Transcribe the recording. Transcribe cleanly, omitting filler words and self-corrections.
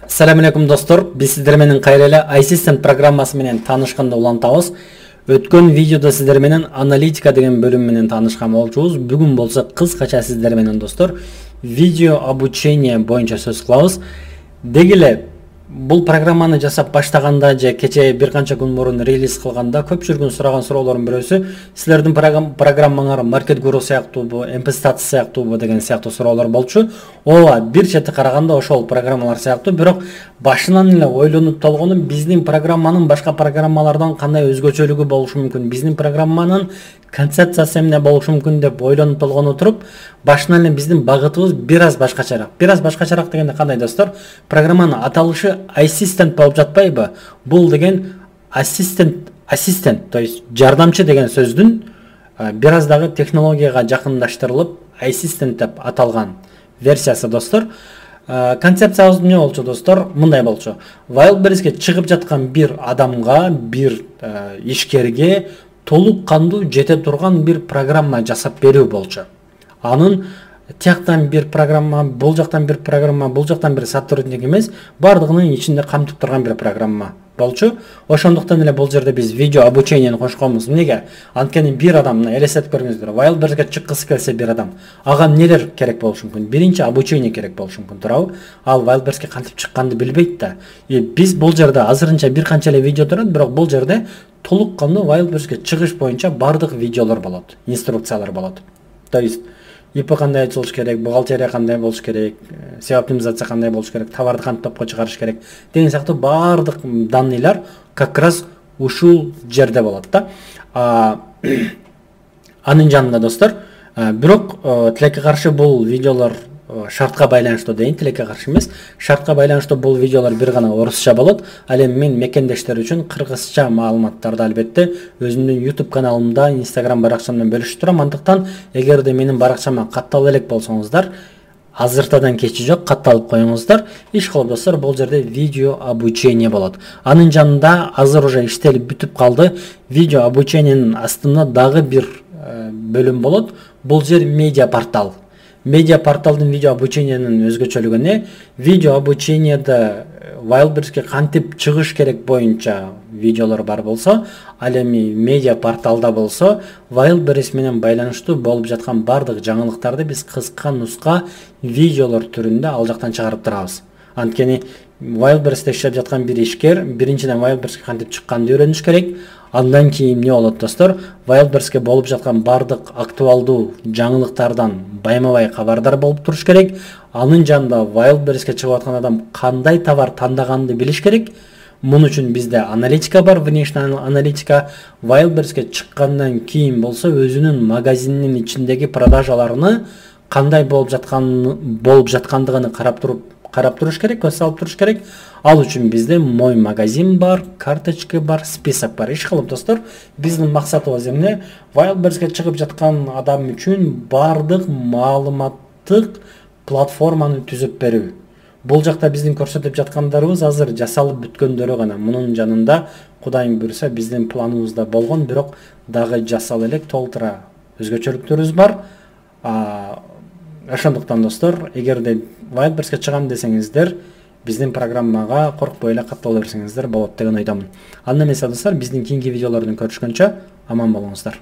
Assalamu alaikum достор. Biz sizler менен кайра эле Assistant программасы менен таанышканда улантабыз. Өткөн видеодо сиздер менен аналитика деген бөлүм менен таанышкан болчубуз. Бүгүн болсо кыскача сиздер менен достор видео обучение боюнча сөз кылабыз. Деги эле бул программаны жасап баштаганда же кече бир канча күн мурун релиз кылганда көпчүлүктүн сураган суроолордун бирөөсү силердин программаңар маркет гуру сыяктуубу, MP-Stats сыяктуубу деген сыяктуу суроолор болчу. Ооба, бир чети караганда ошол программалар сыяктуу, бирок башынан эле ойлонуп толгону биздин программанын башка программалардан кандай өзгөчөлүгү болушу мүмкүн, биздин программанын концепциясы эмне болушу мүмкүн деп ойлонуп толгону туруп, башынан эле биздин багытыбыз бир аз башкачараак. Бир аз башкачараак дегенде кандай достор? Программанын аталышы Assistant болуп жатпайбы? Бул деген assistant, то есть жардамчы деген сөздүн бир аз дагы технологияга жакындаштырылып Assistant деп аталган версиясы достор. Концепциябыз эмне болчу достор? Мындай болчу. Wildberries'ке чыгып жаткан бир адамга, бир ишкерге толук кандуу жете турган бир программа жасап берүү болчу. Анын тияктан бир программа, бул жактан бир программа, бул жактан бир сотрудник эмес, бардыгынын ичинде камтып турган бир программа болчу. Ошондуктан эле бул жерде биз видео обучениени кошконбуз. Эмнеге? Анткени бир адамны элестетип көрүңүздөр. Wildberries'ке чыккысы келсе бир адам, ага эмнелер керек болушу мүмкүн? Биринчи обучение керек болушу мүмкүн, туурабы? Ал Wildberries'ке кантип чыкканды билбейт да. Биз бул жерде азырынча бир канча эле видео турат, бирок бул жерде толук кандуу Wildberries'ке чыгыш боюнча бардык видеолор болот, инструкциялар болот. То есть ИП кандай ачылыш керек, бухгалтерия кандай болуш керек, SEO оптимизация кандай болуш керек, товарды кантип топко чыгарыш керек деген сыяктуу бардык данныйлар как раз ушул жерде болот да. Анын жанында достор, бирок тилекке каршы бул видеолор шартка байланыштуу дейин, тилекке каршы эмес, шартка байланыштуу бул видеолор бир гана орусча болот. Ал эми мен мекендештер үчүн кыргызча маалыматтарды албетте өзүмдүн YouTube каналымда, Instagram баракчамда бөлүшүп турам. Андыктан эгерде менин баракчама катталып элек болсоңуздар, азыртадан кечи жок, катталып коюңуздар. Иш кылып достор, бул жерде видео обучение болот. Анын жанында азыр уже иштелип бүтүп калды. Видео обучениенин астында дагы бир бөлүм болот. Бул жер медиа портал. Медиа порталдын видео обучениенин өзгөчөлүгү эмне? Видео обучениеде Wildberries'ке кантип чыгыш керек боюнча видеолор бар болсо, ал эми медиа порталда болсо Wildberries менен байланыштуу болуп жаткан бардык жаңылыктарды биз кыска нуска видеолор түрүндө ал жактан чыгарып турабыз. Анткени Wildberries'те иштеп жаткан бир ишкер биринчиден Wildberries'ке кантип чыкканды үйрөнүш керек. Андан кийин эмне болот достор? Wildberries'ке болуп жаткан бардык актуалдуу жаңылыктардан байма-бай кабардар болуп туруш керек. Анын жанында Wildberries'ке чыгып аткан адам кандай товар тандаганды билиш керек. Мун үчүн бизде аналитика бар, внешняя аналитика. Wildberries'ке чыккандан кийин болсо өзүнүн магазининин ичиндеги продажаларыны кандай болуп жаткандыгын карап туруш керек, көз салып туруш керек. Ал үчүн бизде мой магазин бар, карточка бар, список бар. Иш кылып достор, биздин максатыбыз эмне? Wildberries'ке чыгып жаткан адам үчүн бардык маалыматтык платформаны түзүп берүү. Бул жакта биздин көрсөтүп жаткандарыбыз азыр жасалып бүткөндөрү гана. Мунун жанында Кудайым буйруса биздин планыбызда болгон, бирок дагы жасал элек толтура өзгөчөлүктөрүбүз бар. Ошондуктан достор, эгерде Wildberries'ке чыгам десеңиздер, биздин программага коркпой эле каттала берсеңиздер болот деген ойдомун. Анда эмесе достор, биздин кийинки видеолордон көрүшкөнчө аман болуңуздар.